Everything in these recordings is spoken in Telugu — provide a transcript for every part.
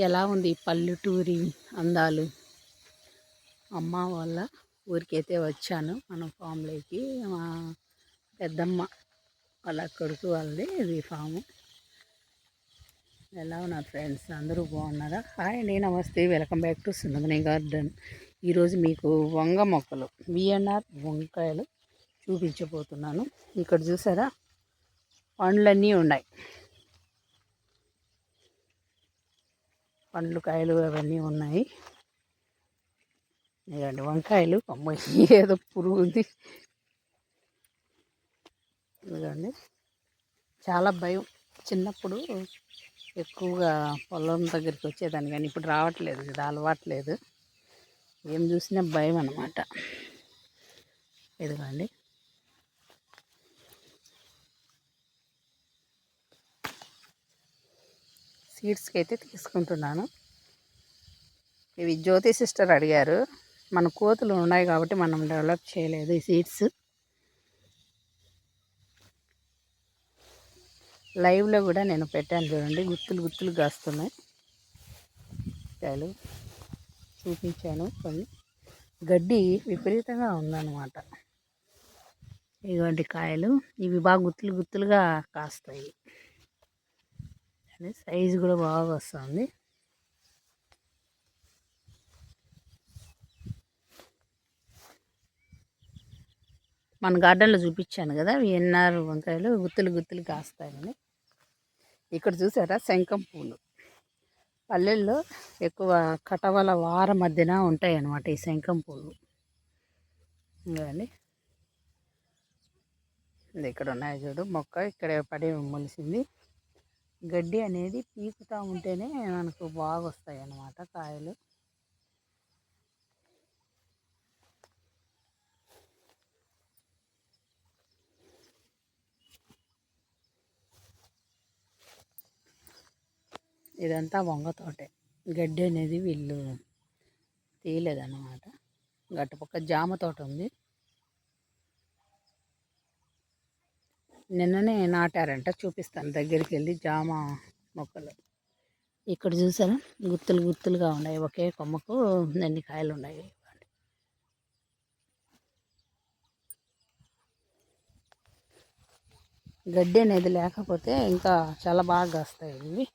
ఎలా ఉంది పల్లెటూరి అందాలు? అమ్మ వాళ్ళ ఊరికైతే వచ్చాను. మన ఫామ్లోకి మా పెద్దమ్మ వాళ్ళ కొడుకు వాళ్ళది ఇది ఫాము. ఎలా ఉన్నారు ఫ్రెండ్స్? అందరూ బాగున్నారా? హాయ్ అండి, నమస్తే, వెల్కమ్ బ్యాక్ టు సుందమని గార్డెన్. ఈరోజు మీకు వంగ మొక్కలు విఎన్ఆర్ వంకాయలు చూపించబోతున్నాను. ఇక్కడ చూసారా, పండ్లన్నీ ఉన్నాయి. పండ్లు కాయలు అవన్నీ ఉన్నాయి. ఇదండి వంకాయలు. అమ్మాయి ఏదో పురుగు ఉంది. ఇదండి చాలా భయం. చిన్నప్పుడు ఎక్కువగా పొలం దగ్గరికి వచ్చేదాన్ని, కానీ ఇప్పుడు రావట్లేదు కదా, అలవాట్లేదు. ఏం చూసినా భయం అన్నమాట. ఇదిగోండి, సీడ్స్కి అయితే తీసుకుంటున్నాను. ఇవి జ్యోతి సిస్టర్ అడిగారు. మన కోతులు ఉన్నాయి కాబట్టి మనం డెవలప్ చేయలేదు ఈ సీడ్స్. లైవ్లో కూడా నేను పెట్టాను చూడండి, గుత్తులు గుత్తులు కాస్తున్నాయి కాయలు. చూపించాను కొన్ని. గడ్డి విపరీతంగా ఉందన్నమాట. ఇటువంటి కాయలు ఇవి బాగా గుత్తులు గుత్తులుగా కాస్తాయి. సైజు కూడా బాగా వస్తుంది. మన గార్డెన్లో చూపించాను కదా, విఎన్ఆర్ వంకాయలు గుత్తులు గుత్తులు కాస్తాయని. ఇక్కడ చూసారా, శంఖం పూలు. పల్లెల్లో ఎక్కువ కటవల వార మధ్యన ఉంటాయి అన్నమాట ఈ శంఖం పూలు. ఇంకండి ఇక్కడ ఉన్నాయి చూడు, మొక్క ఇక్కడ పడి మొలిసింది. గడ్డి అనేది పీకుతూ ఉంటేనే మనకు బాగా వస్తాయి అన్నమాట కాయలు. ఇదంతా వంగ తోటే. గడ్డి అనేది వీళ్ళు తీయలేదన్నమాట. గట్టుపక్క జామ తోట ఉంది. నిన్ననే నాటారంట, చూపిస్తాను దగ్గరికి వెళ్ళి జామ మొక్కలు. ఇక్కడ చూసారా, గుత్తులు గుత్తులుగా ఉన్నాయి. ఒకే కొమ్మకు ఎన్ని కాయలు ఉన్నాయి. గడ్డి అనేది లేకపోతే ఇంకా చాలా బాగా కాస్తాయి ఇవి.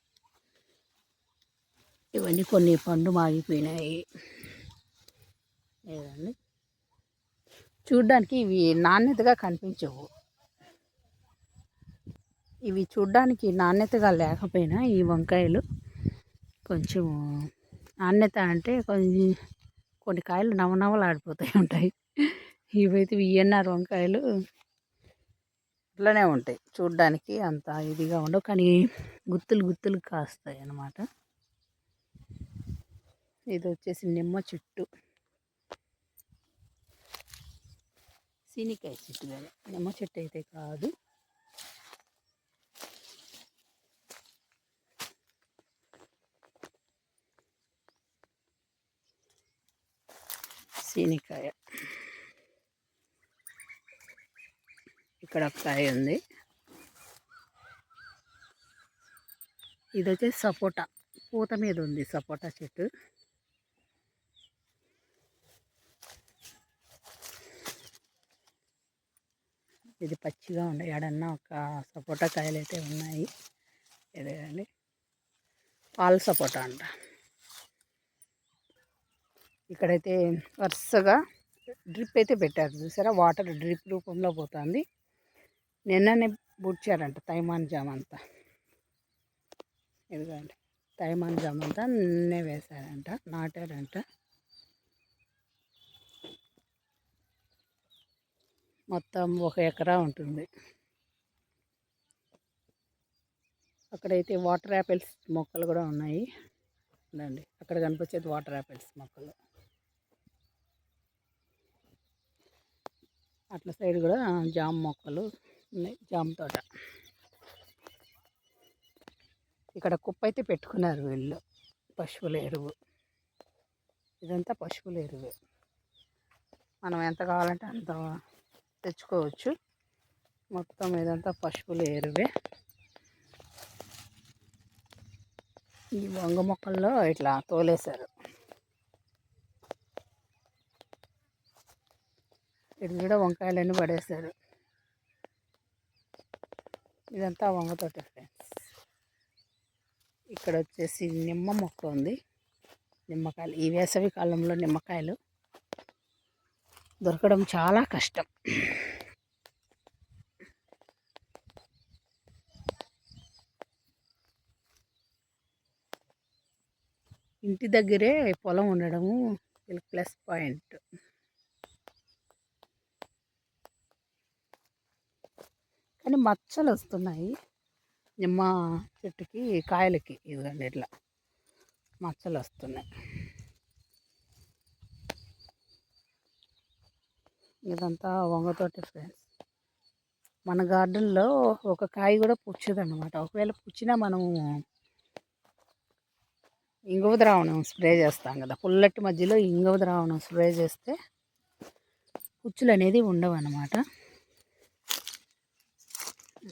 ఇవన్నీ కొన్ని పండు మాగిపోయినాయి. ఏదండి, చూడ్డానికి ఇవి నాణ్యతగా కనిపించవు. ఇవి చూడ్డానికి నాణ్యతగా లేకపోయినా ఈ వంకాయలు కొంచెం నాణ్యత అంటే కొన్ని కాయలు నవనవలాడిపోతాయి ఉంటాయి. ఇవైతే విఎన్ఆర్ వంకాయలు ఇట్లనే ఉంటాయి, చూడ్డానికి అంత ఇదిగా ఉండవు, కానీ గుత్తులు గుత్తులు కాస్తాయి అన్నమాట. ఇది వచ్చేసి నిమ్మ చెట్టు, సీనికాయ చెట్టు కానీ నిమ్మ చెట్టు అయితే కాదు. సీనికాయ. ఇక్కడ ఒక కాయ ఉంది. ఇది వచ్చేసి సపోటా, పూత మీద ఉంది సపోటా చెట్టు. ఇది పచ్చిగా ఉంది. ఎడన్నా ఒక సపోటా కాయలు అయితే ఉన్నాయి. ఇదేండి పాల సపోటా అంట. ఇక్కడైతే వరుసగా డ్రిప్ అయితే పెట్టారు చూసారా, వాటర్ డ్రిప్ రూపంలో పోతుంది. నిన్ననే బుడ్చారంట తైమాన్ జామ్ అంతా. ఇదిగోండి, తైమాన్ జామ్ అంతా నిన్నే వేశారంట, నాటారంట. మొత్తం 1 ఎకరా ఉంటుంది. అక్కడైతే వాటర్ యాపిల్స్ మొక్కలు కూడా ఉన్నాయి. అండి అక్కడ కనిపించేది వాటర్ యాపిల్స్ మొక్కలు. అట్ల సైడ్ కూడా జామ మొక్కలు ఉన్నాయి, జామ తోట. ఇక్కడ కుప్ప అయితే పెట్టుకున్నారు వీళ్ళు, పశువుల ఎరువు. ఇదంతా పశువుల ఎరువే. మనం ఎంత కావాలంటే అంత తెచ్చుకోవచ్చు. మొత్తం ఇదంతా పశువుల ఎరువే. ఈ వంగ మొక్కల్లో ఇట్లా తోలేశారు. ఇటు కూడా వంకాయలన్నీ పడేశారు. ఇదంతా వంగ తోట ఫ్రెండ్స్. ఇక్కడ వచ్చేసి నిమ్మ మొక్క ఉంది. నిమ్మకాయలు ఈ వేసవి కాలంలో నిమ్మకాయలు దొరకడం చాలా కష్టం. ఇంటి దగ్గరే పొలం ఉండడము వీళ్ళకి ప్లస్ పాయింట్. కానీ మచ్చలు వస్తున్నాయి నిమ్మ చెట్టుకి, కాయలకి. ఇదిగండి ఇట్లా మచ్చలు వస్తున్నాయి. ఇదంతా వంగతోట ఫ్రెండ్స్. మన గార్డెన్లో ఒక కాయ కూడా పుచ్చదన్నమాట. ఒకవేళ పుచ్చినా మనము ఇంగువ ద్రావణం స్ప్రే చేస్తాం కదా, పుల్లటి మధ్యలో ఇంగువ ద్రావణం స్ప్రే చేస్తే పుచ్చులు అనేది ఉండవు అన్నమాట.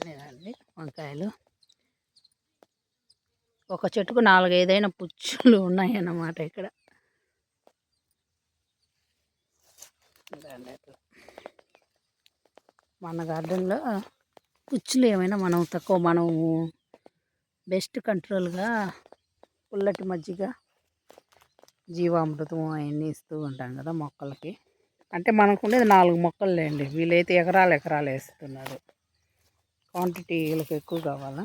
లేదండి వంకాయలు ఒక చెట్టుకు 4-5 పుచ్చులు ఉన్నాయన్నమాట ఇక్కడ. మన గార్డెన్లో పుచ్చులు ఏమైనా మనం బెస్ట్ కంట్రోల్గా పుల్లటి మజ్జిగ, జీవామృతం అవన్నీ ఇస్తూ ఉంటాం కదా మొక్కలకి. అంటే మనకు ఉండేది 4 మొక్కలు లేండి, వీళ్ళైతే ఎకరాలు వేస్తున్నారు. క్వాంటిటీ వీళ్ళకి ఎక్కువ కావాలా.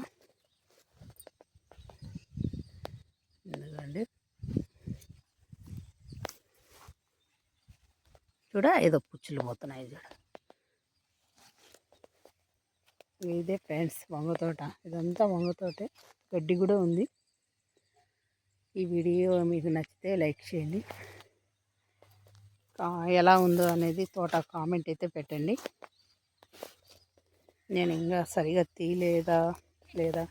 ఎందుకండి చూడ ఏదో పుచ్చులు పోతున్నాయి చూడ. ఇదే ఫ్రెండ్స్ వంగతోట. ఇదంతా వంగతోటే, గడ్డి కూడా ఉంది. ఈ వీడియో మీకు నచ్చితే లైక్ చేయండి. ఎలా ఉందో అనేది తోట కామెంట్ అయితే పెట్టండి. నేను ఇంకా సరిగా తీయలేదా లేదా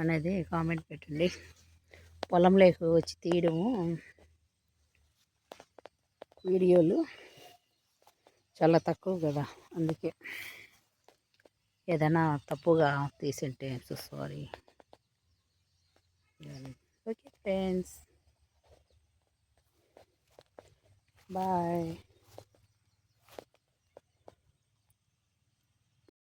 అనేది కామెంట్ పెట్టండి. పొలంలోకి వచ్చి తీయడము వీడియోలు చాలా తక్కువ కదా, అందుకే ఏదైనా తప్పుగా తీసింటే సారీ. Okay friends, bye.